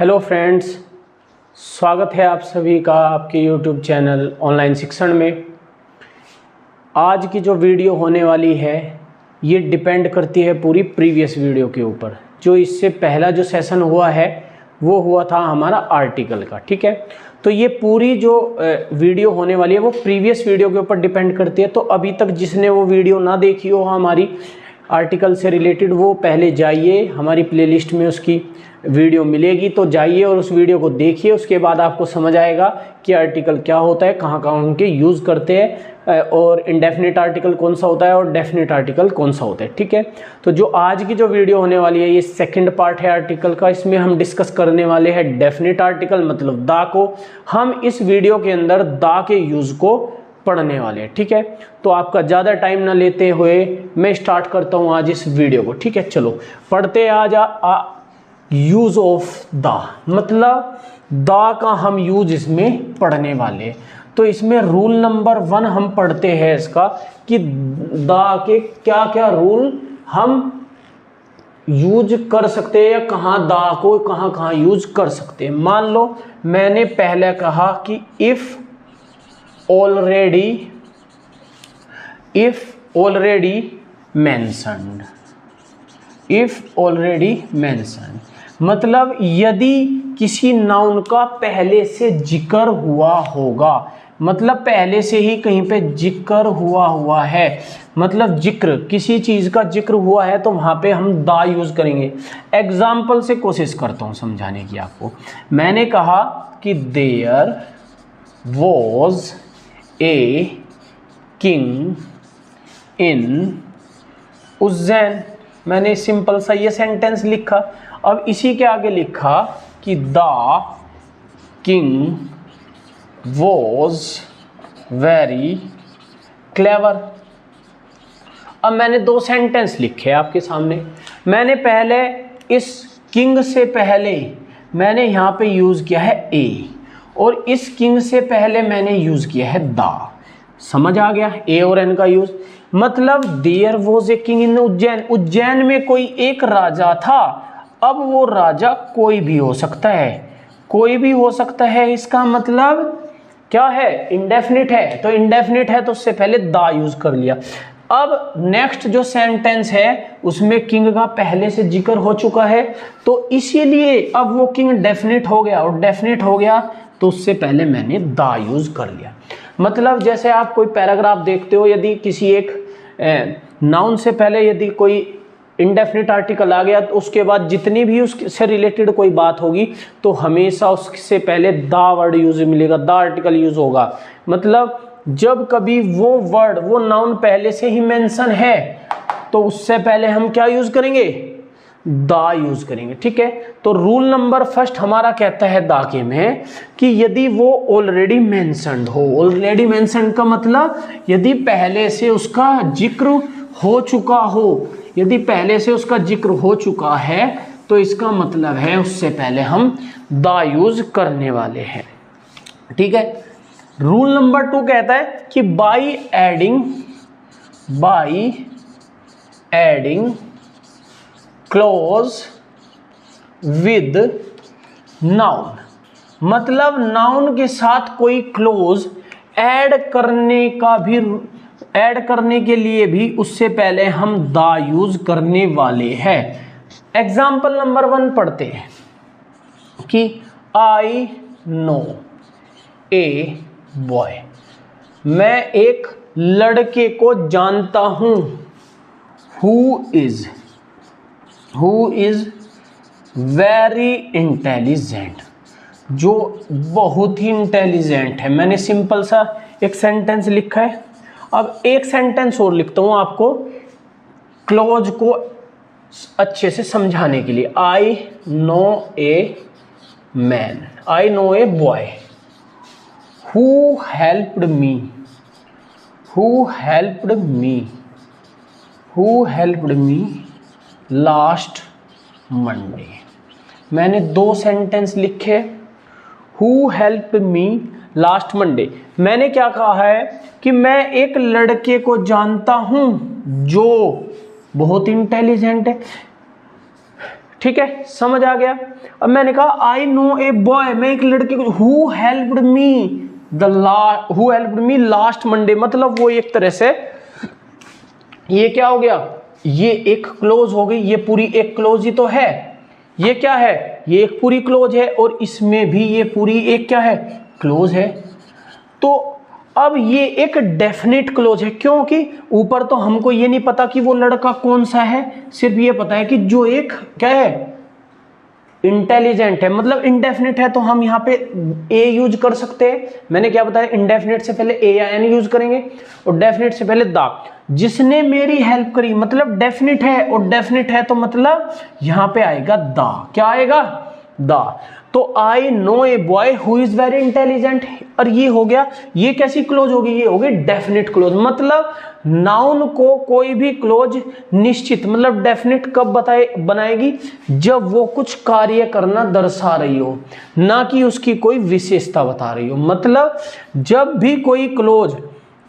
Hello friends, स्वागत है आप सभी का आपके यूट्यूब चैनल ऑनलाइन शिक्षण में। आज की जो वीडियो होने वाली है ये डिपेंड करती है पूरी प्रीवियस वीडियो के ऊपर। जो इससे पहला जो सेशन हुआ है वो हुआ था हमारा आर्टिकल का, ठीक है। तो ये पूरी जो वीडियो होने वाली है वो प्रीवियस वीडियो के ऊपर डिपेंड करती है। तो अभी तक जिसने वो वीडियो ना देखी हो हमारी आर्टिकल से रिलेटेड, वो पहले जाइए, हमारी प्लेलिस्ट में उसकी वीडियो मिलेगी, तो जाइए और उस वीडियो को देखिए। उसके बाद आपको समझ आएगा कि आर्टिकल क्या होता है, कहाँ कहाँ उनके यूज़ करते हैं और इंडेफिनिट आर्टिकल कौन सा होता है और डेफिनिट आर्टिकल कौन सा होता है, ठीक है। तो जो आज की जो वीडियो होने वाली है ये सेकंड पार्ट है आर्टिकल का। इसमें हम डिस्कस करने वाले हैं डेफिनिट आर्टिकल मतलब दा को। हम इस वीडियो के अंदर दा के यूज़ को पढ़ने वाले हैं, ठीक है। तो आपका ज़्यादा टाइम ना लेते हुए मैं स्टार्ट करता हूँ आज इस वीडियो को, ठीक है। चलो पढ़ते आज यूज ऑफ दा, मतलब दा का हम यूज इसमें पढ़ने वाले। तो इसमें रूल नंबर 1 हम पढ़ते हैं इसका कि दा के क्या क्या रूल हम यूज कर सकते हैं या कहाँ दा को कहाँ कहाँ यूज कर सकते हैं। मान लो मैंने पहले कहा कि if already mentioned, if already mentioned मतलब यदि किसी नाउन का पहले से जिक्र हुआ होगा, मतलब पहले से ही कहीं पे जिक्र हुआ है, मतलब जिक्र किसी चीज का जिक्र हुआ है तो वहां पे हम दा यूज करेंगे। एग्जाम्पल से कोशिश करता हूं समझाने की आपको। मैंने कहा कि there was a king in Ujjain. मैंने सिंपल सा ये सेंटेंस लिखा। अब इसी के आगे लिखा कि the king was very clever. अब मैंने 2 सेंटेंस लिखे आपके सामने। मैंने पहले इस किंग से पहले मैंने यहाँ पे यूज किया है ए, और इस किंग से पहले मैंने यूज किया है दा। समझ आ गया ए और एन का यूज। मतलब there was a king in Ujjain, Ujjain में कोई एक राजा था। अब वो राजा कोई भी हो सकता है, कोई भी हो सकता है। इसका मतलब क्या है, इंडेफिनिट है। तो इंडेफिनिट है तो उससे पहले दा यूज कर लिया। अब नेक्स्ट जो सेंटेंस है उसमें किंग का पहले से जिक्र हो चुका है, तो इसीलिए अब वो किंग डेफिनिट हो गया, और डेफिनिट हो गया तो उससे पहले मैंने दा यूज कर लिया। मतलब जैसे आप कोई पैराग्राफ देखते हो, यदि किसी एक नाउन से पहले यदि कोई इंडेफिनिट आर्टिकल आ गया तो उसके बाद जितनी भी उससे रिलेटेड कोई बात होगी तो हमेशा उससे पहले दा वर्ड यूज मिलेगा, दा आर्टिकल यूज होगा। मतलब जब कभी वो वर्ड वो नाउन पहले से ही मेंशन है तो उससे पहले हम क्या यूज करेंगे, दा यूज करेंगे, ठीक है। तो रूल नंबर 1 हमारा कहता है दा के में कि यदि वो ऑलरेडी मेंशन्ड हो। ऑलरेडी मेंशन्ड का मतलब यदि पहले से उसका जिक्र हो चुका हो, यदि पहले से उसका जिक्र हो चुका है तो इसका मतलब है उससे पहले हम दा यूज करने वाले हैं, ठीक है। रूल नंबर 2 कहता है कि by adding close with noun, मतलब नाउन के साथ कोई क्लोज ऐड करने के लिए भी उससे पहले हम दा यूज करने वाले हैं। एग्जाम्पल नंबर 1 पढ़ते हैं कि आई नो ए बॉय, मैं एक लड़के को जानता हूं। हु इज वेरी इंटेलिजेंट, जो बहुत ही इंटेलिजेंट है। मैंने सिंपल सा एक सेंटेंस लिखा है। अब एक सेंटेंस और लिखता हूं आपको क्लोज को अच्छे से समझाने के लिए। I know a man, I know a boy who helped me last Monday। मैंने 2 सेंटेंस लिखे। who helped me last Monday, मैंने क्या कहा है कि मैं एक लड़के को जानता हूं जो बहुत इंटेलिजेंट है। ठीक है, समझ आ गया। अब मैंने कहा आई नो ए बॉय, मैं एक लड़के को, who helped me last Monday, मतलब वो एक तरह से ये क्या हो गया, ये एक क्लोज हो गई, ये पूरी एक क्लोज ही तो है, ये क्या है, ये एक पूरी क्लोज है, और इसमें भी ये पूरी एक क्या है, क्लोज है। तो अब ये एक डेफिनेट क्लोज है, क्योंकि ऊपर तो हमको ये नहीं पता कि वो लड़का कौन सा है, सिर्फ ये पता है कि जो एक क्या है, इंटेलिजेंट है, मतलब इंडेफिनिट है, तो हम यहाँ पे ए यूज कर सकते हैं। मैंने क्या बताया, इंडेफिनिट से पहले ए या एन यूज करेंगे, और डेफिनेट से पहले द। जिसने मेरी हेल्प करी मतलब डेफिनिट है, और डेफिनिट है तो मतलब यहाँ पे आएगा द, क्या आएगा, द। तो I know a boy who is very intelligent, और ये हो गया, ये कैसी क्लोज होगी, ये होगी डेफिनेट क्लोज। मतलब नाउन को कोई भी क्लोज निश्चित मतलब डेफिनेट कब बनाएगी, जब वो कुछ कार्य करना दर्शा रही हो, ना कि उसकी कोई विशेषता बता रही हो। मतलब जब भी कोई क्लोज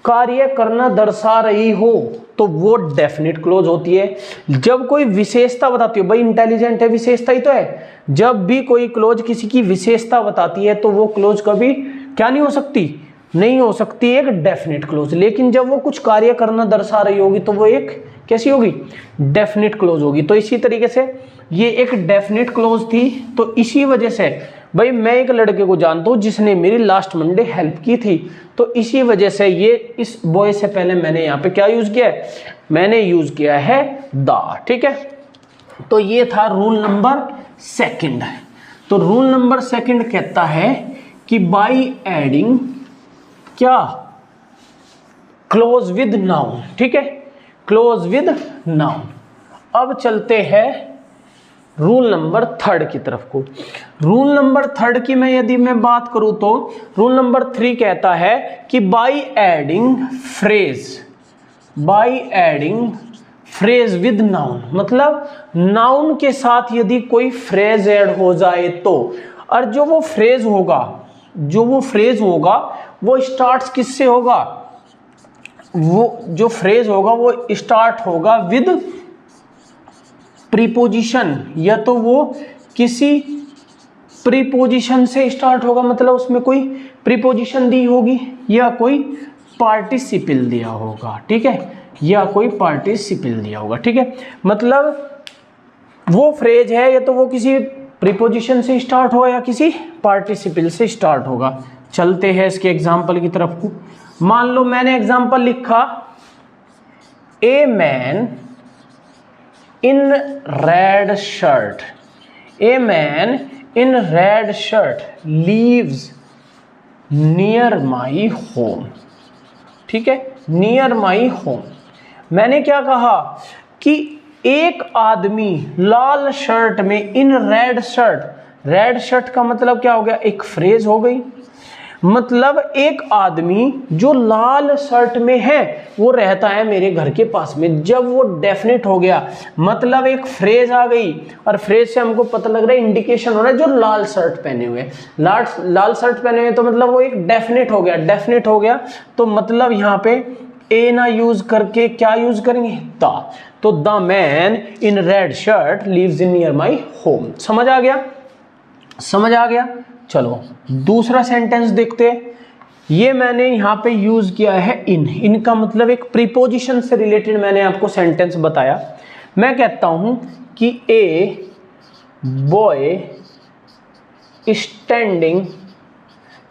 कार्य करना दर्शा रही हो तो वो डेफिनेट क्लोज होती है। जब कोई विशेषता बताती हो, भाई इंटेलिजेंट है, विशेषता ही तो है, जब भी कोई क्लोज किसी की विशेषता बताती है तो वो क्लोज कभी क्या नहीं हो सकती, नहीं हो सकती एक डेफिनेट क्लोज। लेकिन जब वो कुछ कार्य करना दर्शा रही होगी तो वो एक कैसी होगी, डेफिनेट क्लोज होगी। तो इसी तरीके से ये एक डेफिनेट क्लोज थी। तो इसी वजह से भाई मैं एक लड़के को जानता हूँ जिसने मेरी लास्ट मंडे हेल्प की थी, तो इसी वजह से ये इस बॉय से पहले मैंने यहाँ पे क्या यूज किया है, मैंने यूज किया है द। ठीक है, तो ये था रूल नंबर सेकंड। तो रूल नंबर सेकंड कहता है कि बाय एडिंग क्या, क्लोज विद नाउन। ठीक है, क्लोज विद नाउन। अब चलते हैं रूल नंबर थर्ड की तरफ को। रूल नंबर थर्ड की यदि मैं बात करूं तो रूल नंबर 3 कहता है कि by adding phrase with noun, मतलब नाउन के साथ यदि कोई फ्रेज ऐड हो जाए तो, और जो वो फ्रेज होगा वो स्टार्ट्स किससे होगा, वो जो फ्रेज होगा वो स्टार्ट होगा विद प्रीपोजिशन, या तो वो किसी प्रीपोजिशन से स्टार्ट होगा, मतलब उसमें कोई प्रीपोजिशन दी होगी या कोई पार्टिसिपल दिया होगा। ठीक है, या कोई पार्टिसिपल दिया होगा। ठीक है, मतलब वो फ्रेज है या तो वो किसी प्रीपोजिशन से स्टार्ट होगा या किसी पार्टिसिपल से स्टार्ट होगा। चलते हैं इसके एग्जाम्पल की तरफ को। मान लो मैंने एग्जाम्पल लिखा, a man in red shirt, a man in red shirt lives near my home। ठीक है, near my home। मैंने क्या कहा कि एक आदमी लाल शर्ट में, इन रेड शर्ट का मतलब क्या हो गया, एक फ्रेज हो गई। मतलब एक आदमी जो लाल शर्ट में है वो रहता है मेरे घर के पास में। जब वो डेफिनेट हो गया मतलब एक फ्रेज आ गई, और फ्रेज से हमको पता लग रहा है, इंडिकेशन हो रहा है जो लाल शर्ट पहने हुए, लाल शर्ट पहने हुए, तो मतलब वो एक डेफिनेट हो गया। तो मतलब यहाँ पे ए ना यूज करके क्या यूज करेंगे, द। तो the man in red shirt lives in near my home. समझ आ गया। चलो दूसरा सेंटेंस देखते हैं। ये मैंने यहां पे यूज किया है इनका मतलब एक प्रीपोजिशन से रिलेटेड मैंने आपको सेंटेंस बताया। मैं कहता हूं कि a boy standing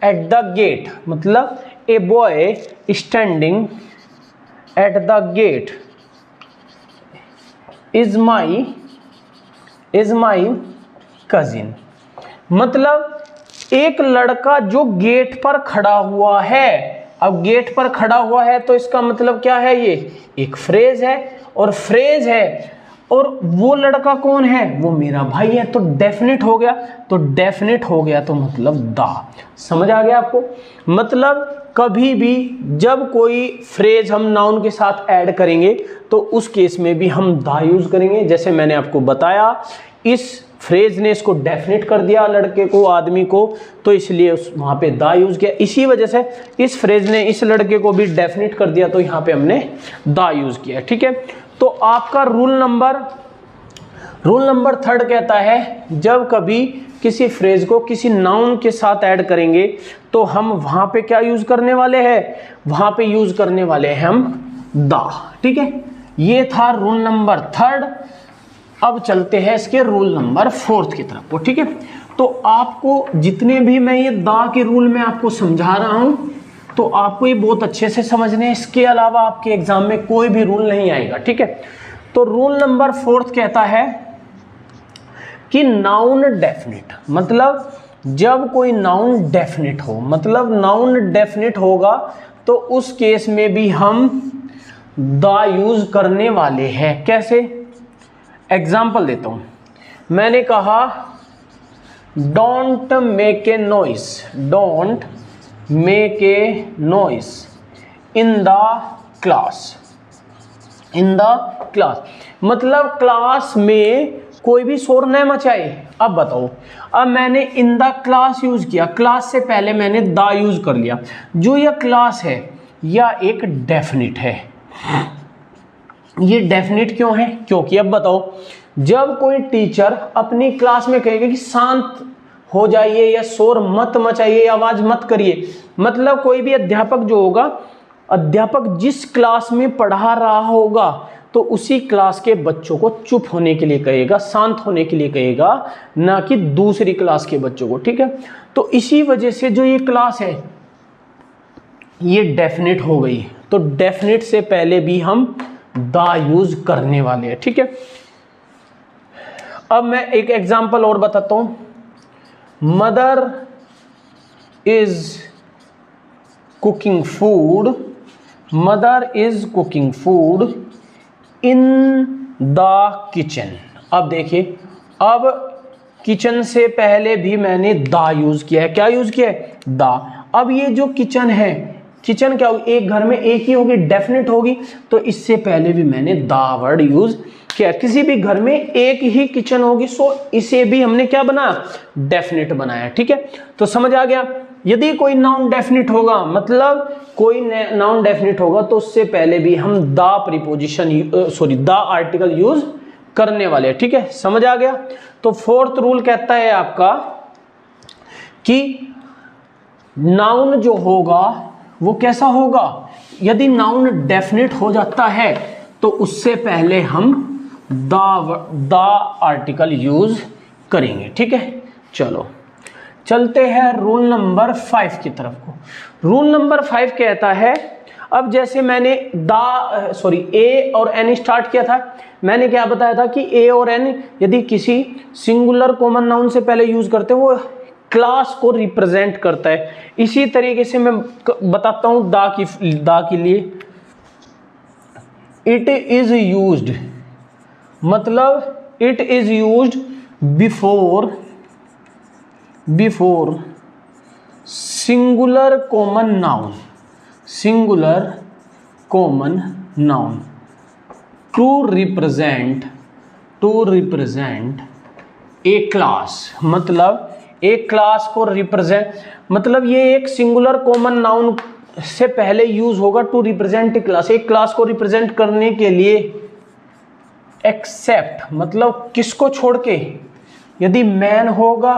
at the gate, मतलब a boy standing at the gate is my cousin. मतलब एक लड़का जो गेट पर खड़ा हुआ है। अब गेट पर खड़ा हुआ है तो इसका मतलब क्या है, ये एक फ्रेज है, और फ्रेज है और वो लड़का कौन है, वो मेरा भाई है। तो डेफिनेट हो गया, तो मतलब द। समझ आ गया आपको। मतलब कभी भी जब कोई फ्रेज हम नाउन के साथ ऐड करेंगे तो उस केस में भी हम द यूज करेंगे। जैसे मैंने आपको बताया, इस फ्रेज ने इसको डेफिनेट कर दिया लड़के को, आदमी को, तो इसलिए वहां पे द यूज किया। इसी वजह से इस फ्रेज ने इस लड़के को भी डेफिनेट कर दिया, तो यहाँ पे हमने द यूज किया। ठीक है, तो आपका रूल रूल नंबर 3 कहता है जब कभी किसी फ्रेज को किसी नाउन के साथ ऐड करेंगे तो हम वहां पे क्या यूज करने वाले हैं, वहां पे यूज करने वाले हैं हम द। ठीक है, ये था रूल नंबर 3। अब चलते हैं इसके रूल नंबर 4 की तरफ को। ठीक है, तो आपको जितने भी मैं ये द के रूल में आपको समझा रहा हूं तो आपको ये बहुत अच्छे से समझने हैं, इसके अलावा आपके एग्जाम में कोई भी रूल नहीं आएगा। ठीक है, तो रूल नंबर 4 कहता है कि नाउन डेफिनिट, मतलब जब कोई नाउन डेफिनिट हो, मतलब नाउन डेफिनिट होगा तो उस केस में भी हम द यूज करने वाले हैं। कैसे, एग्जाम्पल देता हूं। मैंने कहा don't make a noise, don't make a noise in the class, in the class, मतलब क्लास में कोई भी शोर न मचाए। अब बताओ, अब मैंने इन द क्लास यूज किया, क्लास से पहले मैंने द यूज कर लिया। जो यह क्लास है यह एक डेफिनिट है। ये डेफिनिट क्यों है, क्योंकि अब बताओ जब कोई टीचर अपनी क्लास में कहेगा कि शांत हो जाइए या शोर मत मचाइए, आवाज मत करिए, मतलब कोई भी अध्यापक जो होगा, अध्यापक जिस क्लास में पढ़ा रहा होगा तो उसी क्लास के बच्चों को चुप होने के लिए कहेगा, शांत होने के लिए कहेगा, ना कि दूसरी क्लास के बच्चों को। ठीक है, तो इसी वजह से जो ये क्लास है ये डेफिनिट हो गई, तो डेफिनिट से पहले भी हम द यूज करने वाले हैं। ठीक है, अब मैं एक एग्जांपल और बताता हूं। Mother is cooking food, mother is cooking food in the kitchen. अब देखिए, अब किचन से पहले भी मैंने द यूज किया है। क्या यूज किया है, द। अब ये जो किचन है, किचन क्या होगी, एक घर में एक ही होगी, डेफिनेट होगी, तो इससे पहले भी मैंने द वर्ड यूज किया। किसी भी घर में एक ही किचन होगी, सो इसे भी हमने क्या बनाया, डेफिनेट बनाया। ठीक है, तो समझ आ गया। यदि कोई नाउन डेफिनिट होगा, मतलब कोई नाउन डेफिनिट होगा तो उससे पहले भी हम the preposition the article use करने वाले हैं। ठीक है, समझ आ गया। तो 4th रूल कहता है आपका कि नाउन जो होगा वो कैसा होगा, यदि नाउन डेफिनिट हो जाता है तो उससे पहले हम द आर्टिकल यूज करेंगे। ठीक है, चलो चलते हैं रूल नंबर 5 की तरफ को। रूल नंबर 5 कहता है, अब जैसे मैंने ए और एन स्टार्ट किया था, मैंने क्या बताया था कि ए और एन यदि किसी सिंगुलर कॉमन नाउन से पहले यूज करते हैं वो क्लास को रिप्रेजेंट करता है। इसी तरीके से मैं बताता हूं द के लिए, इट इज यूज्ड, मतलब it is used before singular common noun, singular common noun to represent a class, मतलब एक क्लास को रिप्रेजेंट, मतलब ये एक सिंगुलर कॉमन नाउन से पहले यूज होगा टू रिप्रेजेंट ए क्लास, एक क्लास को रिप्रेजेंट करने के लिए। एक्सेप्ट, मतलब किसको छोड़ के, यदि मैन होगा,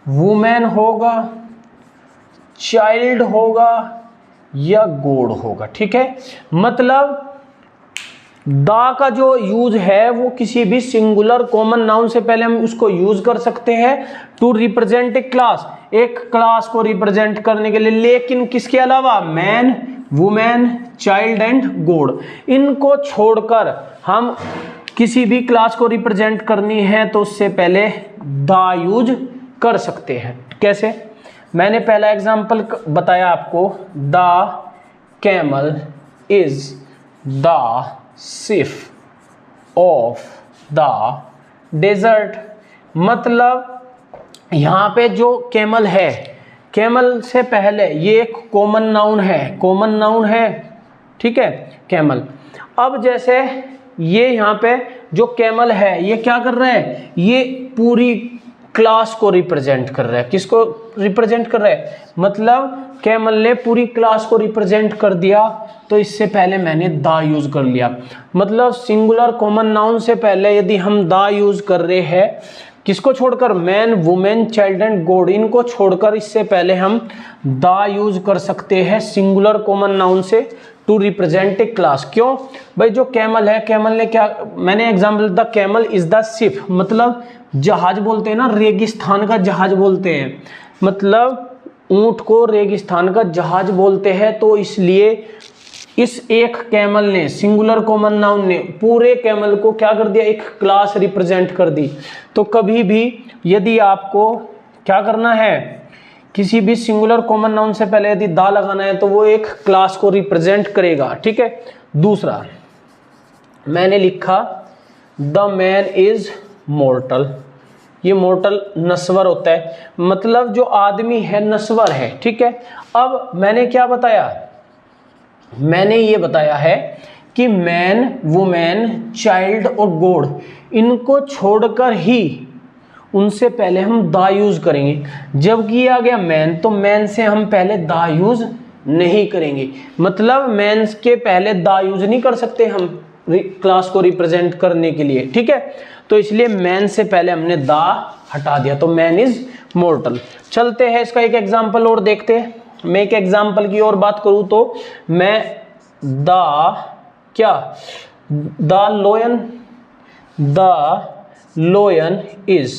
वुमेन होगा, चाइल्ड होगा या गॉड होगा। ठीक है, मतलब द का जो यूज है वो किसी भी सिंगुलर कॉमन नाउन से पहले हम उसको यूज कर सकते हैं टू रिप्रेजेंट ए क्लास, एक क्लास को रिप्रेजेंट करने के लिए, लेकिन किसके अलावा, man, women, child and God, इनको छोड़कर हम किसी भी क्लास को रिप्रेजेंट करनी है तो उससे पहले द यूज कर सकते हैं। कैसे, मैंने पहला एग्जांपल बताया आपको, the camel is the ship of the desert, मतलब यहां पे जो कैमल है, कैमल से पहले ये एक कॉमन नाउन है, कॉमन नाउन है। ठीक है, कैमल। अब जैसे ये यहां पे जो कैमल है ये क्या कर रहा है, ये पूरी क्लास को रिप्रेजेंट कर रहा है। किसको रिप्रेजेंट कर रहा है? मतलब कैमल ने पूरी क्लास को रिप्रेजेंट कर दिया, तो इससे पहले मैंने दा यूज कर लिया। मतलब सिंगुलर कॉमन नाउन से पहले यदि हम दा यूज कर रहे हैं, किसको छोड़कर? Man, women, child and God, इनको छोड़कर इससे पहले हम दा यूज कर सकते हैं सिंगुलर कॉमन नाउन से टू रिप्रेजेंट ए क्लास। क्यों भाई? जो कैमल है, कैमल ने क्या, मैंने example, the camel is the ship, मतलब जहाज बोलते हैं ना, रेगिस्तान का जहाज बोलते हैं, मतलब ऊंट को रेगिस्तान का जहाज बोलते हैं। तो इसलिए इस एक कैमल ने, सिंगुलर कॉमन नाउन ने, पूरे कैमल को क्या कर दिया? एक क्लास रिप्रेजेंट कर दी। तो कभी भी यदि आपको क्या करना है, किसी भी सिंगुलर कॉमन नाउन से पहले यदि दा लगाना है तो वो एक क्लास को रिप्रेजेंट करेगा। ठीक है। दूसरा मैंने लिखा द मैन इज मोर्टल। ये मोर्टल नस्वर होता है, मतलब जो आदमी है नस्वर है। ठीक है। अब मैंने क्या बताया? मैंने ये बताया है कि मैन, वुमेन, चाइल्ड और गॉड, इनको छोड़कर ही उनसे पहले हम दा यूज करेंगे। जब किया गया मैन, तो मैन से हम पहले दा यूज नहीं करेंगे। मतलब मैन के पहले दा यूज नहीं कर सकते हम क्लास को रिप्रेजेंट करने के लिए। ठीक है। तो इसलिए मैन से पहले हमने दा हटा दिया, तो मैन इज मोर्टल। चलते हैं इसका एक एग्जाम्पल और देखते हैं। मैं एक एग्जाम्पल की और बात करूं तो मैं द लोयन इज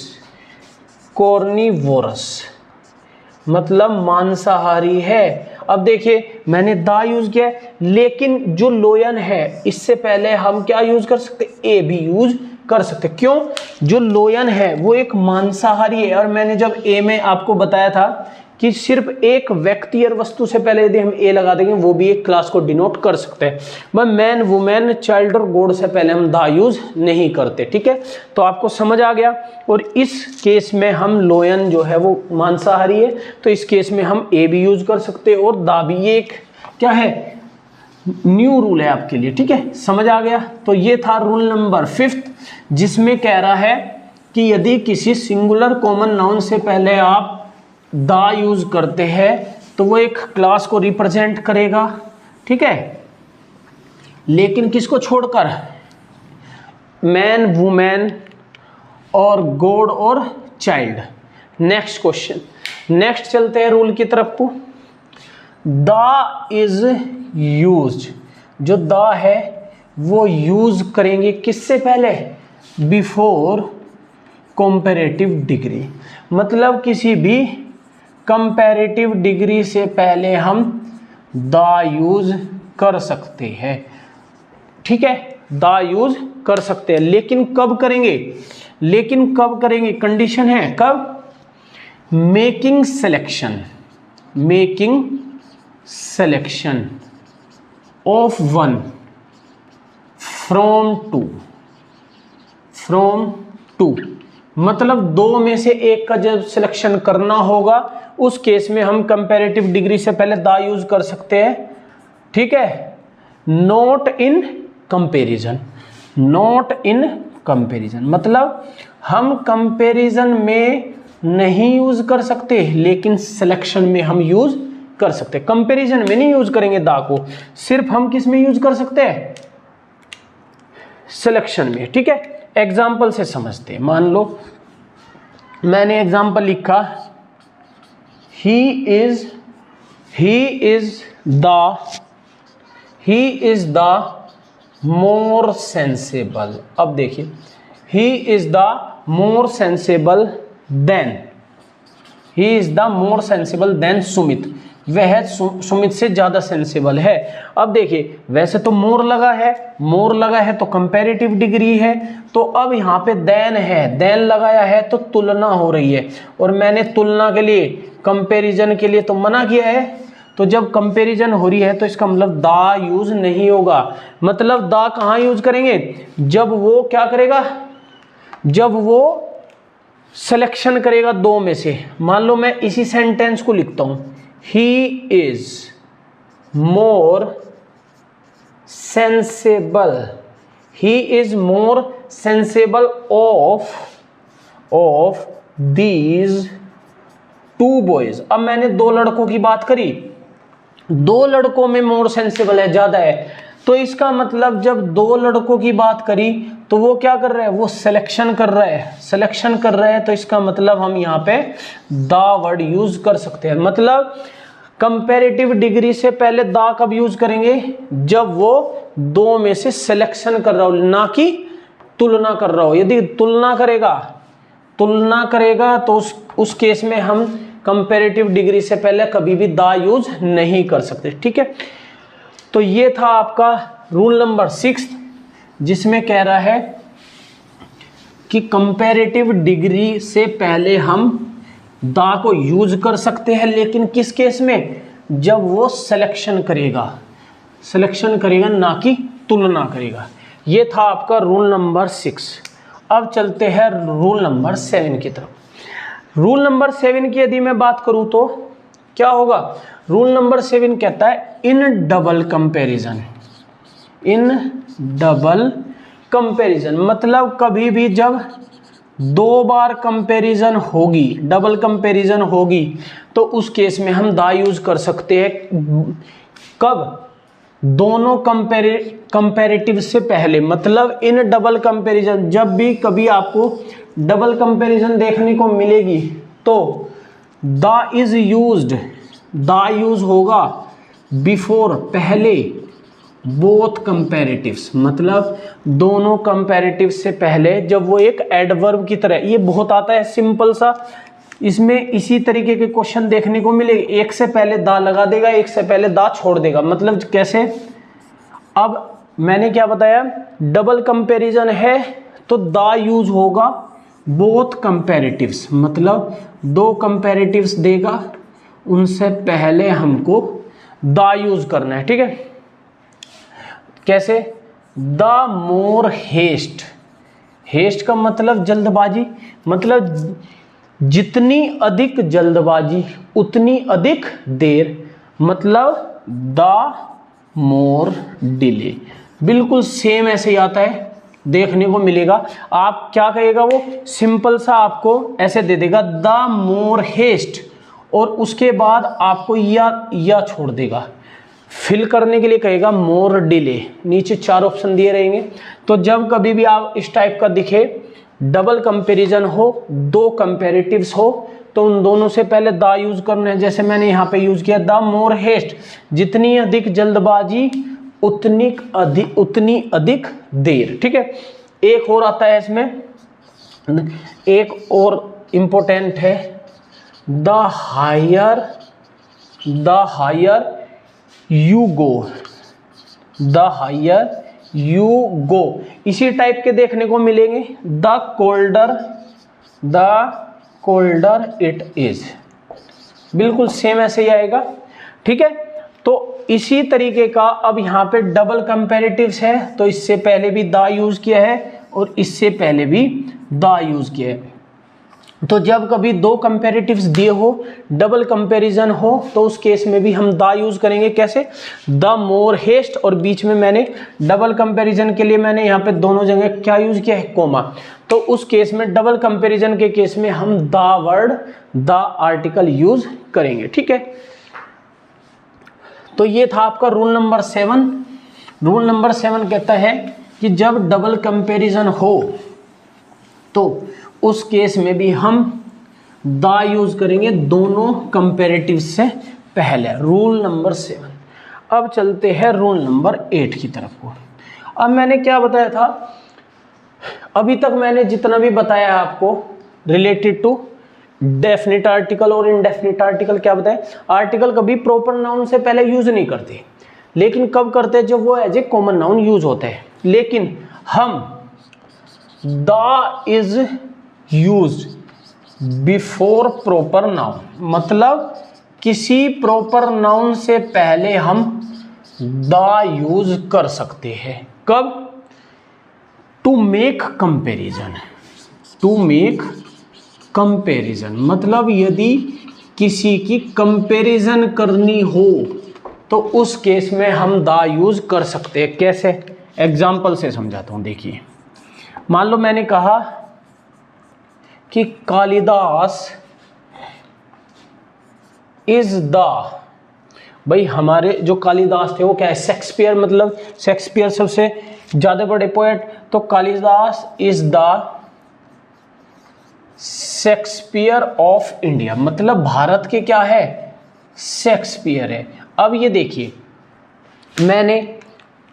कॉर्निवोरस, मतलब मांसाहारी है। अब देखिए मैंने दा यूज किया है, लेकिन जो लोयन है इससे पहले हम क्या यूज कर सकते? ए भी यूज कर सकते। क्यों? जो लोयन है वो एक मांसाहारी है, और मैंने जब ए में आपको बताया था कि सिर्फ एक व्यक्ति और वस्तु से पहले यदि हम ए लगा देंगे वो भी एक क्लास को डिनोट कर सकते हैं। वह मैन, वुमेन, चाइल्ड और गॉड से पहले हम दा यूज नहीं करते। ठीक है। तो आपको समझ आ गया। और इस केस में हम लोयन जो है वो मांसाहारी है, तो इस केस में हम ए भी यूज कर सकते हैं और दा भी। ये एक क्या है? न्यू रूल है आपके लिए। ठीक है। समझ आ गया। तो ये था रूल नंबर 5, जिसमें कह रहा है कि यदि किसी सिंगुलर कॉमन नाउन से पहले आप दा यूज करते हैं तो वो एक क्लास को रिप्रेजेंट करेगा। ठीक है। लेकिन किसको छोड़कर? मैन, वुमेन और गॉड और चाइल्ड। नेक्स्ट क्वेश्चन, नेक्स्ट चलते हैं रूल की तरफ को। दा इज यूज्ड, जो दा है वो यूज करेंगे किससे पहले? बिफोर कंपैरेटिव डिग्री, मतलब किसी भी कंपैरेटिव डिग्री से पहले हम दा यूज कर सकते हैं। ठीक है। दा यूज कर सकते हैं, लेकिन कब करेंगे? कंडीशन है कब? Making selection of one from two, मतलब दो में से एक का जब सिलेक्शन करना होगा उस केस में हम कंपैरेटिव डिग्री से पहले दा यूज कर सकते हैं। ठीक है। नॉट इन कंपैरिजन, मतलब हम कंपैरिजन में नहीं यूज कर सकते, लेकिन सिलेक्शन में हम यूज कर सकते। कंपैरिजन में नहीं यूज करेंगे दा को, सिर्फ हम किस में यूज कर सकते हैं? सिलेक्शन में। ठीक है। एग्जाम्पल से समझते हैं। मान लो मैंने एग्जाम्पल लिखा, he is the more sensible. अब देखिए, he is the more sensible than Sumit, वह सुमित से ज्यादा सेंसेबल है। अब देखिए वैसे तो मोर लगा है तो कंपैरेटिव डिग्री है, तो अब यहाँ पे देन लगाया है तो तुलना हो रही है, और मैंने तुलना के लिए, कंपैरिजन के लिए तो मना किया है। तो जब कंपैरिजन हो रही है तो इसका मतलब दा यूज नहीं होगा। मतलब दा कहाँ यूज करेंगे? जब वो क्या करेगा? जब वो सिलेक्शन करेगा दो में से। मान लो मैं इसी सेंटेंस को लिखता हूं, he is more sensible of these two boys. अब मैंने दो लड़कों की बात करी, दो लड़कों में मोर सेंसिबल है, ज्यादा है, तो इसका मतलब जब दो लड़कों की बात करी तो वो क्या कर रहे हैं, वो सिलेक्शन कर रहे हैं, सिलेक्शन कर रहे हैं, तो इसका मतलब हम यहाँ पे द वर्ड यूज कर सकते हैं। मतलब कंपैरेटिव डिग्री से पहले द कब यूज करेंगे, जब वो दो में से सिलेक्शन कर रहा हो, ना कि तुलना कर रहा हो। यदि तुलना करेगा तो उस केस में हम कंपैरेटिव डिग्री से पहले कभी भी द यूज नहीं कर सकते। ठीक है, तो ये था आपका रूल नंबर 6, जिसमें कह रहा है कि कंपैरेटिव डिग्री से पहले हम द को यूज कर सकते हैं, लेकिन किस केस में, जब वो सिलेक्शन करेगा ना कि तुलना करेगा। ये था आपका रूल नंबर 6। अब चलते हैं रूल नंबर 7 की तरफ। रूल नंबर 7 की यदि मैं बात करूं तो क्या होगा, रूल नंबर 7 कहता है इन डबल कंपैरिजन, मतलब कभी भी जब दो बार कंपैरिजन होगी, डबल कंपैरिजन होगी, तो उस केस में हम द यूज कर सकते हैं। कब, दोनों कंपैरेटिव से पहले। मतलब इन डबल कंपैरिजन, जब भी कभी आपको डबल कंपैरिजन देखने को मिलेगी तो द यूज होगा बिफोर, पहले, बोथ कंपैरेटिव्स, मतलब दोनों कंपैरेटिव से पहले, जब वो एक एडवर्ब की तरह, ये बहुत आता है सिंपल सा, इसमें इसी तरीके के क्वेश्चन देखने को मिलेंगे। एक से पहले दा लगा देगा, एक से पहले दा छोड़ देगा। मतलब कैसे, अब मैंने क्या बताया, डबल कंपैरिजन है तो दा यूज होगा बोथ कंपैरेटिव्स, मतलब दो कंपैरेटिव्स देगा, उनसे पहले हमको दा यूज करना है। ठीक है, कैसे, द मोर हेस्ट का मतलब जल्दबाजी, मतलब जितनी अधिक जल्दबाजी उतनी अधिक देर, मतलब द मोर डिले। बिल्कुल सेम ऐसे ही आता है, देखने को मिलेगा। आप क्या कहेगा, वो सिंपल सा आपको ऐसे दे देगा द मोर हेस्ट, और उसके बाद आपको या छोड़ देगा, फिल करने के लिए कहेगा मोर डिले। नीचे 4 ऑप्शन दिए रहेंगे। तो जब कभी भी आप इस टाइप का दिखे, डबल कंपैरिजन हो, दो कंपैरेटिव्स हो, तो उन दोनों से पहले द यूज करना है। जैसे मैंने यहाँ पे यूज किया द मोर हेस्ट, जितनी अधिक जल्दबाजी उतनी अधिक देर। ठीक है, एक और आता है इसमें, एक और इंपॉर्टेंट है, द हायर यू गो, इसी टाइप के देखने को मिलेंगे। द कोल्डर इट इज, बिल्कुल सेम ऐसे ही आएगा। ठीक है, तो इसी तरीके का अब यहाँ पे डबल कंपैरेटिव्स है, तो इससे पहले भी द यूज किया है और इससे पहले भी द यूज किया है। तो जब कभी दो कंपैरेटिव्स दिए हो, डबल कंपैरिजन हो, तो उस केस में भी हम द यूज करेंगे। कैसे, द मोर हेस्ट, और बीच में मैंने डबल कंपैरिजन के लिए मैंने यहाँ पे दोनों जगह क्या यूज किया है, कोमा। तो उस केस में, डबल कंपैरिजन के केस में हम the word, the article use करेंगे। ठीक है, तो ये था आपका रूल नंबर 7। रूल नंबर 7 कहता है कि जब डबल कंपैरिजन हो तो उस केस में भी हम द यूज करेंगे दोनों कंपैरेटिव से पहले। Rule number 7। अब चलते हैं रूल नंबर 8 की तरफ को। अब मैंने क्या बताया था, अभी तक मैंने जितना भी बताया आपको रिलेटेड टू डेफिनिट आर्टिकल और इनडेफिनिट आर्टिकल, क्या बताया, आर्टिकल कभी प्रॉपर नाउन से पहले यूज नहीं करते, लेकिन कब करते हैं, जब वो as a common noun use होते हैं। लेकिन हम the is used before proper noun, मतलब किसी प्रॉपर नाउन से पहले हम द यूज कर सकते हैं। कब, टू मेक कंपेरिजन, मतलब यदि किसी की कंपेरिजन करनी हो तो उस केस में हम द यूज कर सकते हैं। कैसे, एग्जाम्पल से समझाता हूं। देखिए, मान लो मैंने कहा कि कालिदास इज द, भाई हमारे जो कालिदास थे वो क्या है, शेक्सपियर, मतलब शेक्सपियर सबसे ज्यादा बड़े पोएट, तो Kalidas is the Shakespeare of India, मतलब भारत के क्या है, शेक्सपियर है। अब ये देखिए मैंने,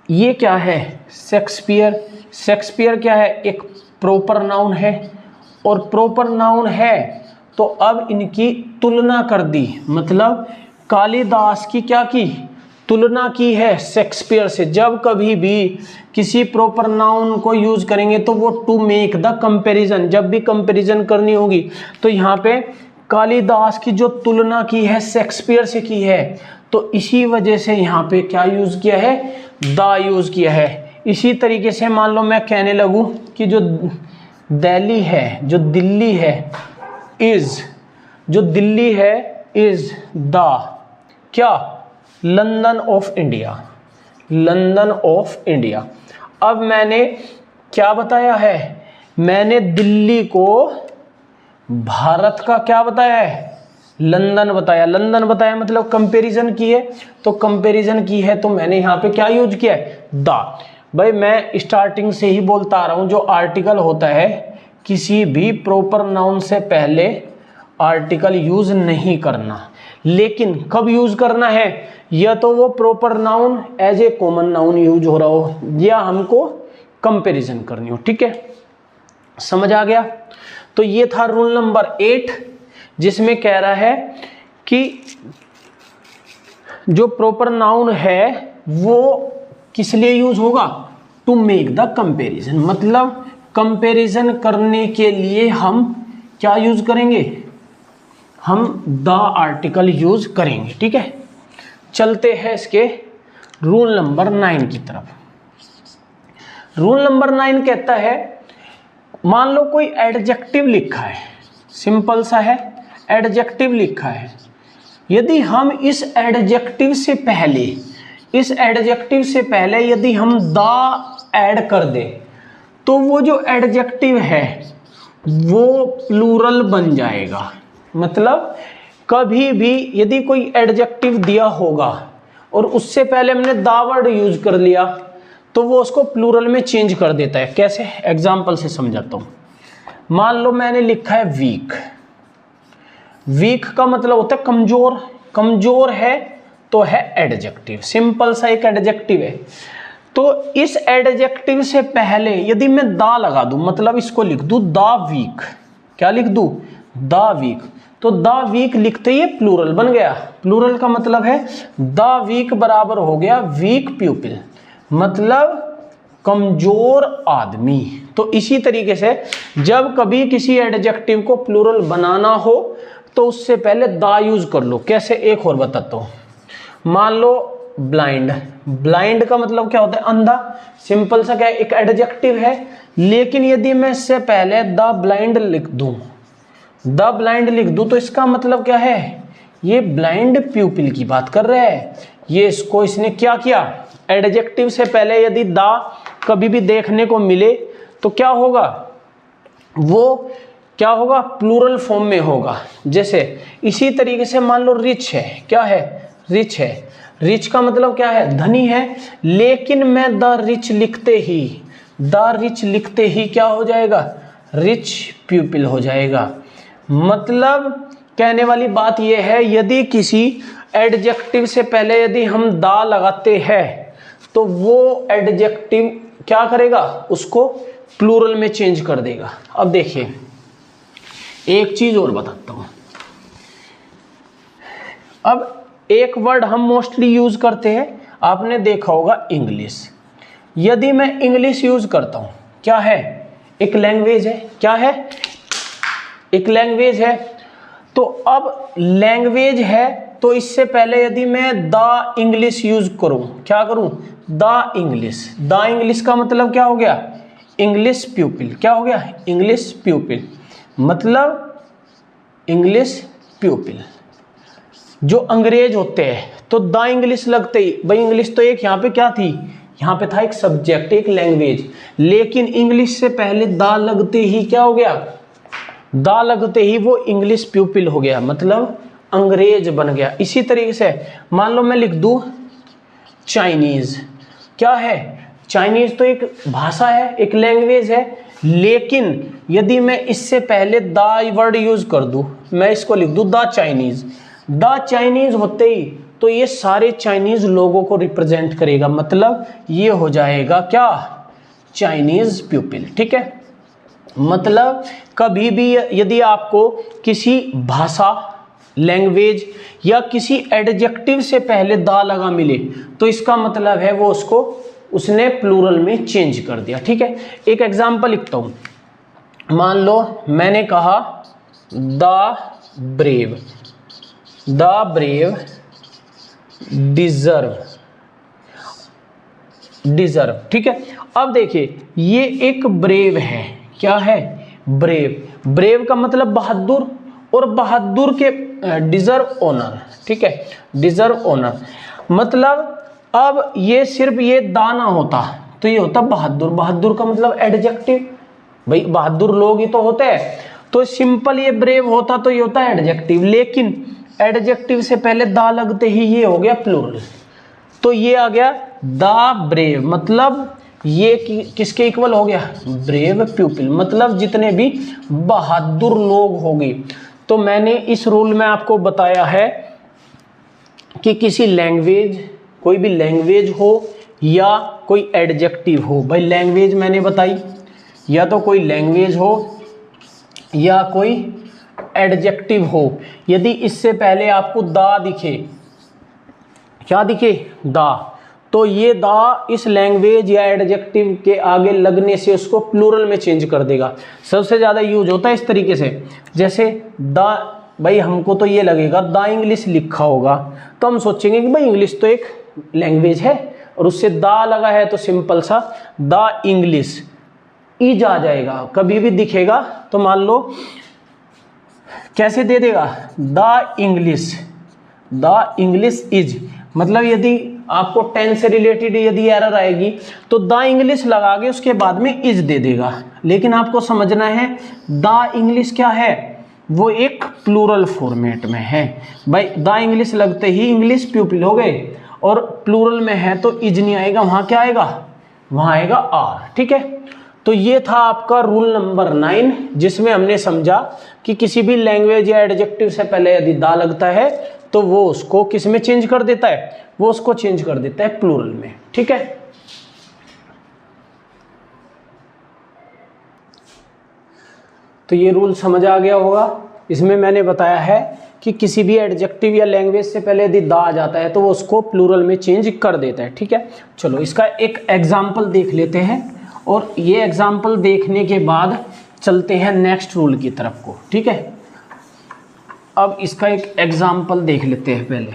ये क्या है, शेक्सपियर, शेक्सपियर क्या है, एक प्रॉपर नाउन है, और प्रॉपर नाउन है तो अब इनकी तुलना कर दी, मतलब कालिदास की क्या की, तुलना की है शेक्सपियर से। जब कभी भी किसी प्रॉपर नाउन को यूज करेंगे तो वो टू मेक द कंपैरिजन, जब भी कंपैरिजन करनी होगी तो यहाँ पे कालिदास की जो तुलना की है शेक्सपियर से की है, तो इसी वजह से यहाँ पे क्या यूज किया है, द यूज किया है। इसी तरीके से मान लो मैं कहने लगूं कि जो दिल्ली है, जो दिल्ली है इज, जो दिल्ली है इज द क्या, London of India, London of India. अब मैंने क्या बताया है, मैंने दिल्ली को भारत का क्या बताया है, लंदन बताया, लंदन बताया मतलब कंपैरिजन की है, तो कंपैरिजन की है तो मैंने यहाँ पे क्या यूज किया है, द। भाई मैं स्टार्टिंग से ही बोलता आ रहा हूँ, जो आर्टिकल होता है किसी भी प्रॉपर नाउन से पहले आर्टिकल यूज नहीं करना, लेकिन कब यूज करना है, या तो वो proper noun as a common noun use हो रहा हो, या हमको कंपैरिजन करनी हो। ठीक है, समझ आ गया। तो ये था रूल नंबर 8, जिसमें कह रहा है कि जो प्रॉपर नाउन है वो किस लिए यूज होगा, टू मेक द कंपैरिजन, मतलब कंपैरिजन करने के लिए हम क्या यूज करेंगे, हम द आर्टिकल यूज करेंगे। ठीक है, चलते हैं इसके रूल नंबर 9 की तरफ। रूल नंबर 9 कहता है, मान लो कोई एडजेक्टिव लिखा है, सिंपल सा है, एडजेक्टिव लिखा है, यदि हम इस एडजेक्टिव से पहले, इस एडजेक्टिव से पहले यदि हम द ऐड कर दे तो वो जो एडजेक्टिव है वो प्लूरल बन जाएगा। मतलब कभी भी यदि कोई एडजेक्टिव दिया होगा और उससे पहले हमने द वर्ड यूज कर लिया तो वो उसको प्लूरल में चेंज कर देता है। कैसे, एग्जाम्पल से समझाता हूं। मान लो मैंने लिखा है वीक, वीक का मतलब होता है कमजोर, कमजोर है तो है एडजेक्टिव, सिंपल सा एक एडजेक्टिव है। तो इस एडजेक्टिव से पहले यदि मैं द लगा दूं, मतलब इसको लिख दूं द वीक, क्या लिख दूं, द वीक, तो द वीक लिखते ही प्लूरल बन गया। प्लूरल का मतलब है द वीक बराबर हो गया वीक पीपल, मतलब कमजोर आदमी। तो इसी तरीके से जब कभी किसी एडजेक्टिव को प्लूरल बनाना हो तो उससे पहले द यूज कर लो। कैसे, एक और बताता हूं। मान लो ब्लाइंड, ब्लाइंड का मतलब क्या होता है, अंधा, सिंपल सा क्या है, एक एडजेक्टिव है, लेकिन यदि मैं इससे पहले द ब्लाइंड लिख दूं, द ब्लाइंड लिख दूं तो इसका मतलब क्या है, ये ब्लाइंड पीपल की बात कर रहा है। ये इसको इसने क्या किया, एडजेक्टिव से पहले यदि द कभी भी देखने को मिले तो क्या होगा, वो क्या होगा, प्लूरल फॉर्म में होगा। जैसे इसी तरीके से मान लो रिच है, क्या है, रिच है, रिच का मतलब क्या है, धनी है, लेकिन मैं द रिच लिखते ही, द रिच लिखते ही क्या हो जाएगा, रिच पीपल हो जाएगा। मतलब कहने वाली बात यह है, यदि किसी एडजेक्टिव से पहले यदि हम द लगाते हैं तो वो एडजेक्टिव क्या करेगा, उसको प्लूरल में चेंज कर देगा। अब देखिए एक चीज और बताता हूं। अब एक वर्ड हम मोस्टली यूज करते हैं, आपने देखा होगा इंग्लिश। यदि मैं इंग्लिश यूज करता हूं, क्या है, एक लैंग्वेज है, क्या है, एक लैंग्वेज है। तो अब लैंग्वेज है तो इससे पहले यदि मैं द इंग्लिश यूज करूं, क्या करूं, द इंग्लिश, द इंग्लिश का मतलब क्या हो गया, इंग्लिश पीपल, क्या हो गया, इंग्लिश पीपल, मतलब इंग्लिश पीपल जो अंग्रेज होते हैं। तो द इंग्लिश लगते ही, भाई इंग्लिश तो एक यहाँ पे क्या थी, यहाँ पे था एक सब्जेक्ट, एक लैंग्वेज, लेकिन इंग्लिश से पहले द लगते ही क्या हो गया, दा लगते ही वो इंग्लिश प्यूपिल हो गया, मतलब अंग्रेज बन गया। इसी तरीके से मान लो मैं लिख दूं चाइनीज, क्या है, चाइनीज तो एक भाषा है, एक लैंग्वेज है, लेकिन यदि मैं इससे पहले दा वर्ड यूज कर दूं, मैं इसको लिख दूं द चाइनीज, द चाइनीज होते ही तो ये सारे चाइनीज लोगों को रिप्रेजेंट करेगा, मतलब ये हो जाएगा क्या, चाइनीज पीपल। ठीक है, मतलब कभी भी यदि आपको किसी भाषा, लैंग्वेज या किसी एडजेक्टिव से पहले दा लगा मिले तो इसका मतलब है वो उसने प्लूरल में चेंज कर दिया। ठीक है, एक एग्जांपल लिखता हूं। मान लो मैंने कहा द ब्रेव डिजर्व। ठीक है, अब देखिए ये एक ब्रेव है, क्या है, ब्रेव का मतलब बहादुर, और बहादुर के डिजर्व ऑनर। ठीक है, डिजर्व ऑनर मतलब अब ये सिर्फ ये दाना होता तो ये होता बहादुर का मतलब एडजेक्टिव, भाई बहादुर लोग ही तो होते हैं, तो सिंपल ये ब्रेव होता तो ये होता है एडजेक्टिव, लेकिन एडजेक्टिव से पहले दा लगते ही ये हो गया प्लूरल, तो ये आ गया द ब्रेव, मतलब ये किसके इक्वल हो गया, ब्रेव पीपल, मतलब जितने भी बहादुर लोग होंगे। तो मैंने इस रूल में आपको बताया है कि किसी लैंग्वेज, कोई भी लैंग्वेज हो या कोई एडजेक्टिव हो, भाई लैंग्वेज मैंने बताई, या तो कोई लैंग्वेज हो या कोई एडजेक्टिव हो, यदि इससे पहले आपको दा दिखे, क्या दिखे, दा, तो ये दा इस लैंग्वेज या एडजेक्टिव के आगे लगने से उसको प्लूरल में चेंज कर देगा। सबसे ज़्यादा यूज होता है इस तरीके से, जैसे दा, भाई हमको तो ये लगेगा दा इंग्लिश लिखा होगा तो हम सोचेंगे कि भाई इंग्लिश तो एक लैंग्वेज है और उससे दा लगा है तो सिंपल सा दा इंग्लिश इज आ जाएगा, कभी भी दिखेगा तो मान लो कैसे दे देगा, द इंग्लिश इज, मतलब यदि आपको टेंस से रिलेटेड यदि एरर आएगी तो द इंग्लिश लगा के उसके बाद में इज दे देगा, लेकिन आपको समझना है द इंग्लिश क्या है, वो एक प्लूरल फॉर्मेट में है। भाई द इंग्लिश लगते ही इंग्लिश पीपल हो गए, और प्लूरल में है तो इज नहीं आएगा, वहां क्या आएगा, वहां आएगा आर। ठीक है, तो ये था आपका रूल नंबर 9, जिसमें हमने समझा कि किसी भी लैंग्वेज या एडजेक्टिव से पहले यदि दा लगता है तो वो उसको किस में चेंज कर देता है, वो उसको चेंज कर देता है प्लूरल में। ठीक है, तो ये रूल समझ आ गया होगा। इसमें मैंने बताया है कि किसी भी एडजेक्टिव या लैंग्वेज से पहले यदि दा आ जाता है तो वो उसको प्लूरल में चेंज कर देता है। ठीक है, चलो इसका एक एग्जाम्पल देख लेते हैं, और ये एग्जाम्पल देखने के बाद चलते हैं नेक्स्ट रूल की तरफ को। ठीक है, अब इसका एक एग्जाम्पल देख लेते हैं। पहले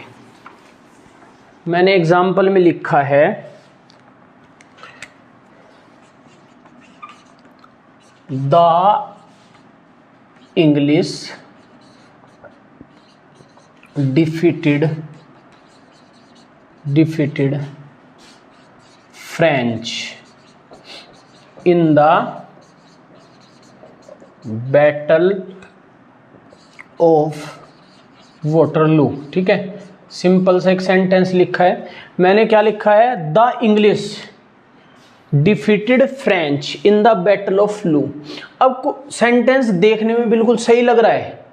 मैंने एग्जाम्पल में लिखा है the English defeated French in the battle of Waterloo. ठीक है, सिंपल सा एक सेंटेंस लिखा है, मैंने क्या लिखा है, the English defeated French in the battle of लू। अब सेंटेंस देखने में बिल्कुल सही लग रहा है,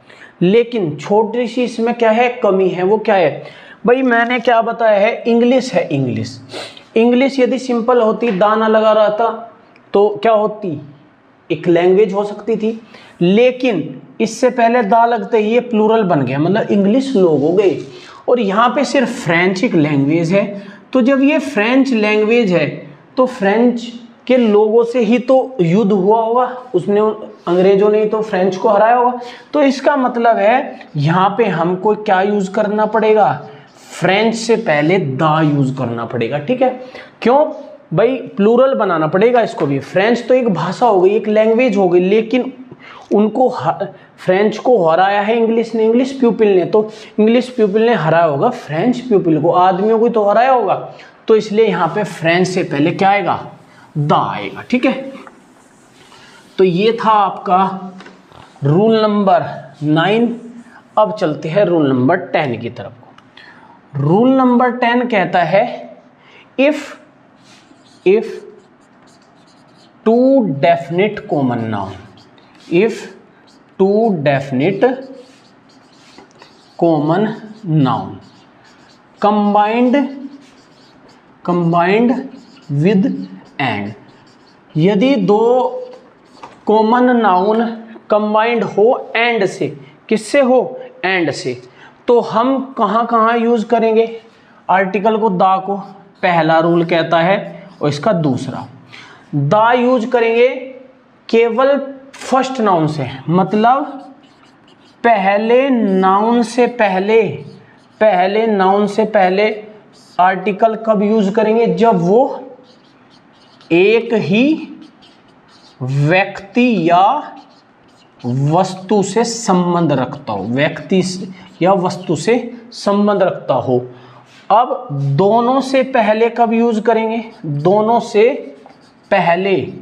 लेकिन छोटी सी इसमें क्या है, कमी है। वो क्या है, भाई मैंने क्या बताया है, इंग्लिश है, इंग्लिश यदि सिंपल होती, दाना लगा रहा था तो क्या होती, एक लैंग्वेज हो सकती थी, लेकिन इससे पहले दा लगते ही ये प्लूरल बन गया, मतलब इंग्लिश लोग हो गए। और यहाँ पे सिर्फ फ्रेंच एक लैंग्वेज है, तो जब ये फ्रेंच लैंग्वेज है तो फ्रेंच के लोगों से ही तो युद्ध हुआ होगा, उसने, अंग्रेजों ने ही तो फ्रेंच को हराया होगा, तो इसका मतलब है यहाँ पे हमको क्या यूज करना पड़ेगा, फ्रेंच से पहले दा यूज करना पड़ेगा। ठीक है, क्यों भाई, प्लूरल बनाना पड़ेगा इसको भी। फ्रेंच तो एक भाषा हो गई, एक लैंग्वेज हो गई, लेकिन उनको फ्रेंच को हराया है इंग्लिश ने, इंग्लिश पीपल ने, तो इंग्लिश पीपल ने हराया होगा फ्रेंच पीपल को, आदमियों को तो हराया होगा, तो इसलिए यहाँ पे फ्रेंच से पहले क्या आएगा, दा आएगा। ठीक है, तो ये था आपका रूल नंबर 9। अब चलते हैं रूल नंबर 10 की तरफ। रूल नंबर 10 कहता है if two definite common noun, if two definite common noun combined with and, यदि दो कॉमन नाउन कंबाइंड हो एंड से, किससे हो, एंड से, तो हम कहाँ कहाँ यूज करेंगे आर्टिकल को, दा को, पहला रूल कहता है, और इसका दूसरा, दा यूज करेंगे केवल फर्स्ट नाउन से, मतलब पहले नाउन से पहले आर्टिकल कब यूज करेंगे, जब वो एक ही व्यक्ति या वस्तु से संबंध रखता हो, व्यक्ति या वस्तु से संबंध रखता हो। अब दोनों से पहले कब यूज करेंगे, दोनों से पहले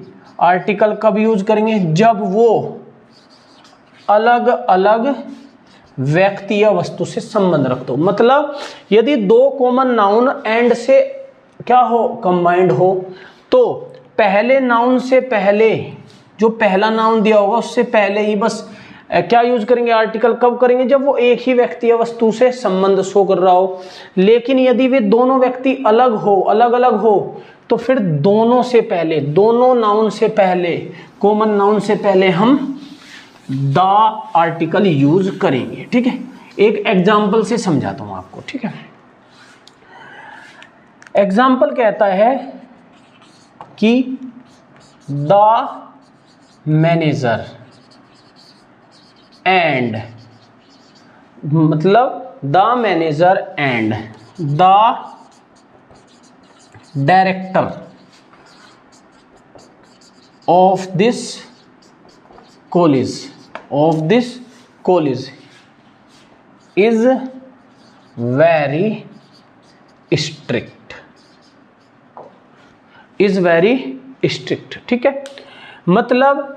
आर्टिकल कब यूज करेंगे, जब वो अलग अलग व्यक्ति या वस्तु से संबंध रखते हो। मतलब यदि दो कॉमन नाउन एंड से क्या हो, कंबाइंड हो, तो पहले नाउन से पहले, जो पहला नाउन दिया होगा उससे पहले ही बस क्या यूज करेंगे, आर्टिकल कब करेंगे, जब वो एक ही व्यक्ति या वस्तु से संबंध शो कर रहा हो। लेकिन यदि वे दोनों व्यक्ति अलग अलग हो तो फिर दोनों से पहले, दोनों नाउन से पहले, कॉमन नाउन से पहले हम द आर्टिकल यूज करेंगे। ठीक है, एक एग्जाम्पल से समझाता हूं आपको। ठीक है, एग्जाम्पल कहता है कि द मैनेजर एंड, मतलब the manager and the director of this college is very strict. ठीक है, मतलब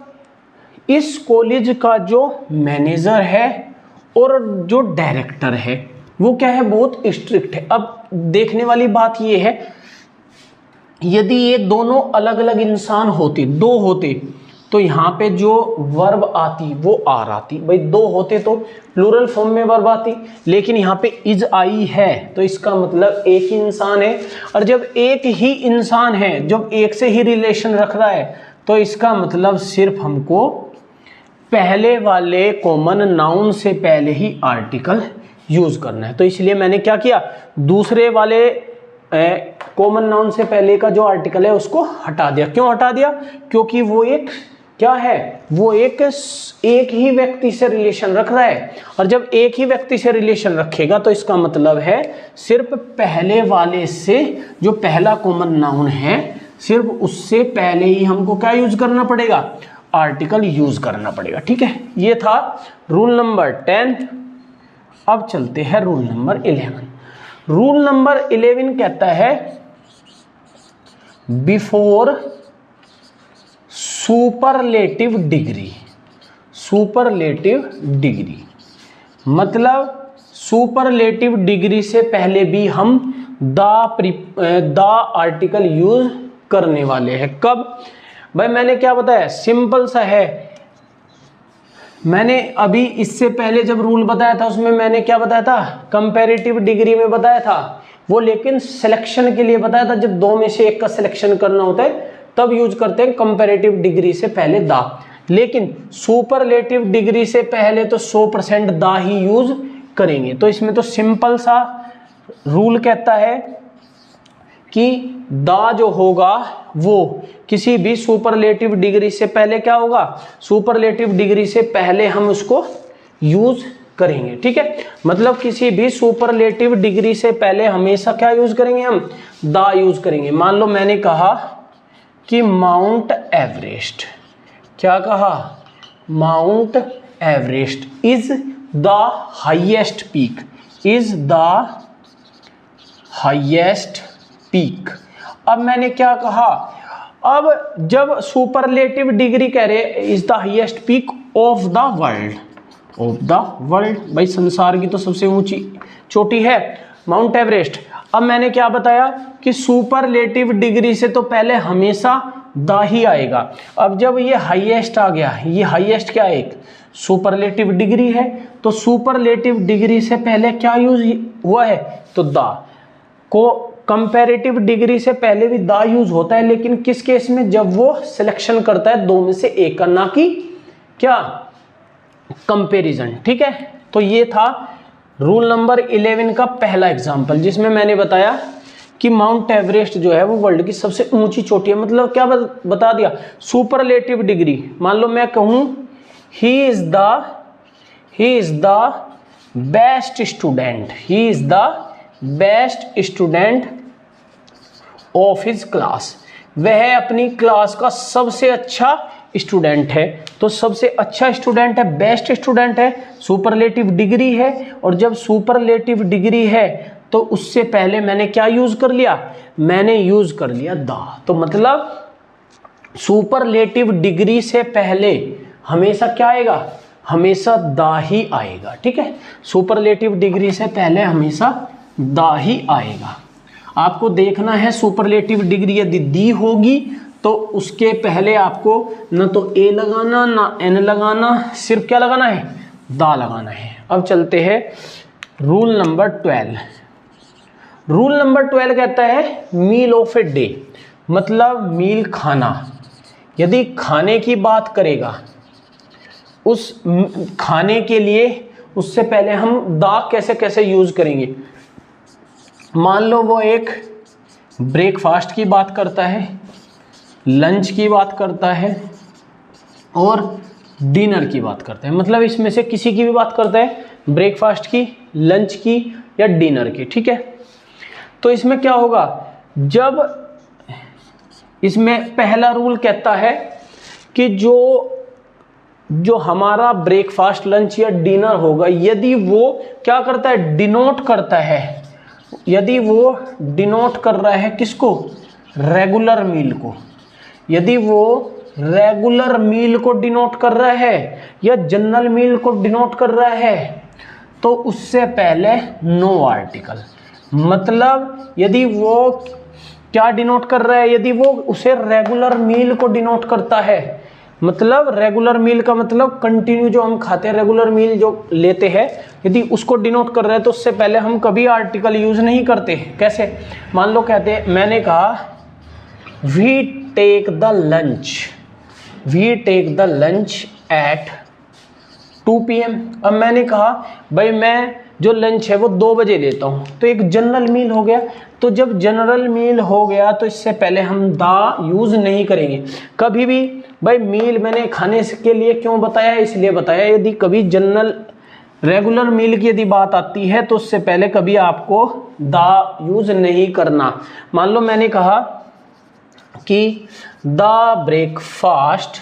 इस कॉलेज का जो मैनेजर है और जो डायरेक्टर है वो क्या है, बहुत स्ट्रिक्ट है। अब देखने वाली बात ये है, यदि ये दोनों अलग अलग इंसान होते, दो होते, तो यहाँ पे जो वर्ब आती वो आर आती। भाई दो होते तो प्लूरल फॉर्म में वर्ब आती, लेकिन यहाँ पे इज आई है तो इसका मतलब एक ही इंसान है। और जब एक ही इंसान है, जब एक से ही रिलेशन रख रहा है, तो इसका मतलब सिर्फ हमको पहले वाले कॉमन नाउन से पहले ही आर्टिकल यूज करना है। तो इसलिए मैंने क्या किया, दूसरे वाले कॉमन नाउन से पहले का जो आर्टिकल है उसको हटा दिया। क्यों हटा दिया, क्योंकि वो एक क्या है, वो एक ही व्यक्ति से रिलेशन रख रहा है, और जब एक ही व्यक्ति से रिलेशन रखेगा तो इसका मतलब है सिर्फ पहले वाले से, जो पहला कॉमन नाउन है, सिर्फ उससे पहले ही हमको क्या यूज करना पड़ेगा, आर्टिकल यूज करना पड़ेगा। ठीक है, ये था रूल नंबर 10। अब चलते हैं रूल नंबर 11। रूल नंबर 11 कहता है बिफोर सुपरलेटिव डिग्री, मतलब सुपरलेटिव डिग्री से पहले भी हम द आर्टिकल यूज करने वाले हैं। कब, भाई मैंने क्या बताया, सिंपल सा है। मैंने अभी इससे पहले जब रूल बताया था उसमें मैंने क्या बताया था, कंपैरेटिव डिग्री में बताया था वो, लेकिन सिलेक्शन के लिए बताया था। जब दो में से एक का सिलेक्शन करना होता है तब यूज करते हैं कंपैरेटिव डिग्री से पहले दा, लेकिन सुपरलेटिव डिग्री से पहले तो 100% दा ही यूज करेंगे। तो इसमें तो सिंपल सा रूल कहता है कि दा जो होगा वो किसी भी सुपरलेटिव डिग्री से पहले क्या होगा, सुपरलेटिव डिग्री से पहले हम उसको यूज करेंगे। ठीक है, मतलब किसी भी सुपरलेटिव डिग्री से पहले हमेशा क्या यूज करेंगे, हम दा यूज करेंगे। मान लो मैंने कहा कि माउंट एवरेस्ट, क्या कहा, mount Everest is the highest peak, is the highest peak. अब मैंने क्या कहा, अब जब सुपरलेटिव डिग्री कह रहे is the highest peak of the world, of the world, भाई संसार की तो सबसे ऊंची चोटी है माउंट एवरेस्ट। अब मैंने क्या बताया कि सुपरलेटिव डिग्री से तो पहले हमेशा द ही आएगा। अब जब ये हाईएस्ट आ गया, ये हाईएस्ट क्या है, एक सुपरलेटिव डिग्री है, तो सुपरलेटिव डिग्री से पहले क्या यूज हुआ है, तो द को। कंपैरेटिव डिग्री से पहले भी द यूज होता है, लेकिन किस केस में, जब वो सिलेक्शन करता है दो में से एक का, ना कि क्या, कंपैरिजन। ठीक है, तो ये था रूल नंबर 11 का पहला एग्जांपल, जिसमें मैंने बताया कि माउंट एवरेस्ट जो है वो वर्ल्ड की सबसे ऊंची चोटी है। मतलब क्या बता दिया, सुपरलेटिव डिग्री। मान लो मैं कहूं ही is the best student, he is the best student of his class, वह अपनी क्लास का सबसे अच्छा स्टूडेंट है। तो सबसे अच्छा स्टूडेंट है, बेस्ट स्टूडेंट है, सुपरलेटिव डिग्री है, और जब सुपरलेटिव डिग्री है तो उससे पहले मैंने क्या यूज कर लिया, मैंने यूज कर लिया द। तो मतलब सुपरलेटिव डिग्री से पहले हमेशा क्या आएगा, हमेशा द ही आएगा। ठीक है, सुपरलेटिव डिग्री से पहले हमेशा द ही आएगा। आपको देखना है सुपरलेटिव डिग्री यदि दी होगी तो उसके पहले आपको न तो ए लगाना ना एन लगाना, सिर्फ क्या लगाना है, दा लगाना है। अब चलते हैं रूल नंबर 12। रूल नंबर 12 कहता है मील ऑफ ए डे, मतलब मील खाना। यदि खाने की बात करेगा, उस खाने के लिए उससे पहले हम दा कैसे कैसे यूज करेंगे। मान लो वो एक ब्रेकफास्ट की बात करता है, लंच की बात करता है और डिनर की बात करता है। मतलब इसमें से किसी की भी बात करता है, ब्रेकफास्ट की, लंच की या डिनर की। ठीक है, तो इसमें क्या होगा, जब इसमें पहला रूल कहता है कि जो हमारा ब्रेकफास्ट, लंच या डिनर होगा, यदि वो क्या करता है, डिनोट करता है, यदि वो डिनोट कर रहा है किसको, रेगुलर मील को, यदि वो रेगुलर मील को डिनोट कर रहा है या जनरल मील को डिनोट कर रहा है, तो उससे पहले नो आर्टिकल। मतलब यदि वो क्या डिनोट कर रहा है, यदि वो उसे रेगुलर मील को डिनोट करता है, मतलब रेगुलर मील का मतलब कंटिन्यू जो हम खाते हैं, रेगुलर मील जो लेते हैं, यदि उसको डिनोट कर रहे हैं तो उससे पहले हम कभी आर्टिकल यूज नहीं करते। कैसे, मान लो कहते हैं, मैंने कहा we take the lunch at 2 PM। अब मैंने कहा भाई मैं जो लंच है वो 2 बजे लेता हूँ, तो एक जनरल मील हो गया। तो जब जनरल मील हो गया तो इससे पहले हम दा यूज नहीं करेंगे कभी भी। भाई मील मैंने खाने के लिए क्यों बताया, इसलिए बताया यदि कभी जनरल रेगुलर मील की यदि बात आती है तो उससे पहले कभी आपको दा यूज नहीं करना। मान लो मैंने कहा कि the breakfast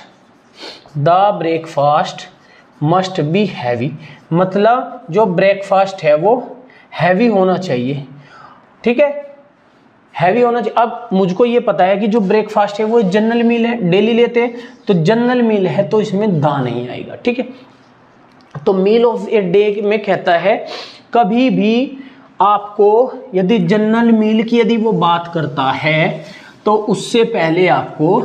must be heavy, मतलब जो ब्रेकफास्ट है वो हैवी होना चाहिए। ठीक है, हैवी होना चाहिए। अब मुझको ये पता है कि जो ब्रेकफास्ट है वो जनरल मील है, डेली लेते हैं, तो जनरल मील है तो इसमें दा नहीं आएगा। ठीक है, तो मील ऑफ ए डे में कहता है कभी भी आपको यदि जनरल मील की यदि वो बात करता है तो उससे पहले आपको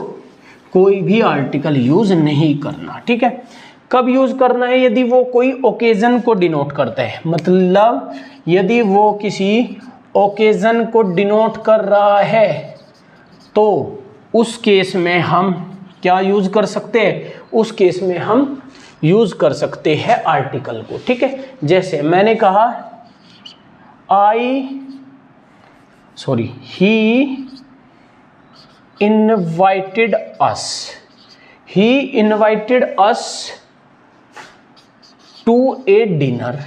कोई भी आर्टिकल यूज नहीं करना। ठीक है, कब यूज करना है, यदि वो कोई ओकेजन को डिनोट करता है, मतलब यदि वो किसी ओकेजन को डिनोट कर रहा है तो उस केस में हम क्या यूज कर सकते हैं, उस केस में हम यूज कर सकते हैं आर्टिकल को। ठीक है, जैसे मैंने कहा ही invited us to a dinner,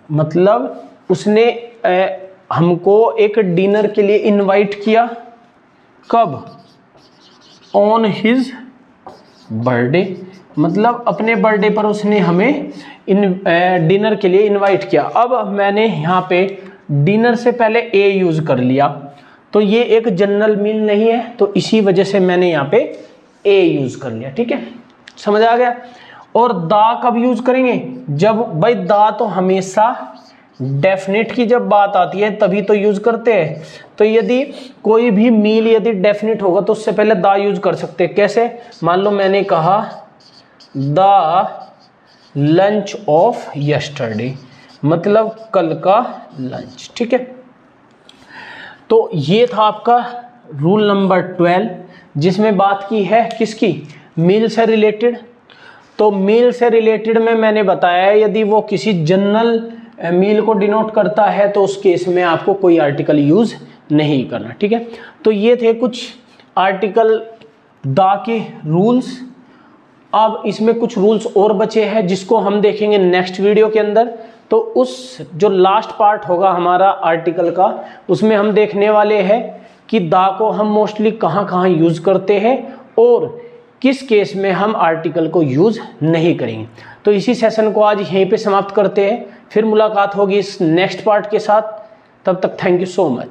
मतलब उसने हमको एक डिनर के लिए इनवाइट किया, कब, ऑन हिज बर्थडे, मतलब अपने बर्थडे पर उसने हमें डिनर के लिए इनवाइट किया। अब मैंने यहाँ पे डिनर से पहले ए यूज कर लिया, तो ये एक जनरल मील नहीं है, तो इसी वजह से मैंने यहाँ पे ए यूज कर लिया। ठीक है, समझ आ गया। और दा कब यूज करेंगे, जब भाई दा तो हमेशा डेफिनेट की जब बात आती है तभी तो यूज करते हैं। तो यदि कोई भी मील यदि डेफिनेट होगा तो उससे पहले दा यूज कर सकते हैं। कैसे, मान लो मैंने कहा द लंच ऑफ यस्टरडे, मतलब कल का लंच, ठीक है। तो ये था आपका रूल नंबर 12, जिसमें बात की है किसकी, मील से रिलेटेड। तो मील से रिलेटेड में मैंने बताया यदि वो किसी जनरल मील को डिनोट करता है तो उस केस में आपको कोई आर्टिकल यूज नहीं करना, ठीक है। तो ये थे कुछ आर्टिकल दा के रूल्स। अब इसमें कुछ रूल्स और बचे हैं जिसको हम देखेंगे नेक्स्ट वीडियो के अंदर। तो उस जो लास्ट पार्ट होगा हमारा आर्टिकल का, उसमें हम देखने वाले हैं कि दा को हम मोस्टली कहाँ कहाँ यूज करते हैं और किस केस में हम आर्टिकल को यूज नहीं करेंगे। तो इसी सेशन को आज यहीं पे समाप्त करते हैं, फिर मुलाकात होगी इस नेक्स्ट पार्ट के साथ। तब तक थैंक यू सो मच।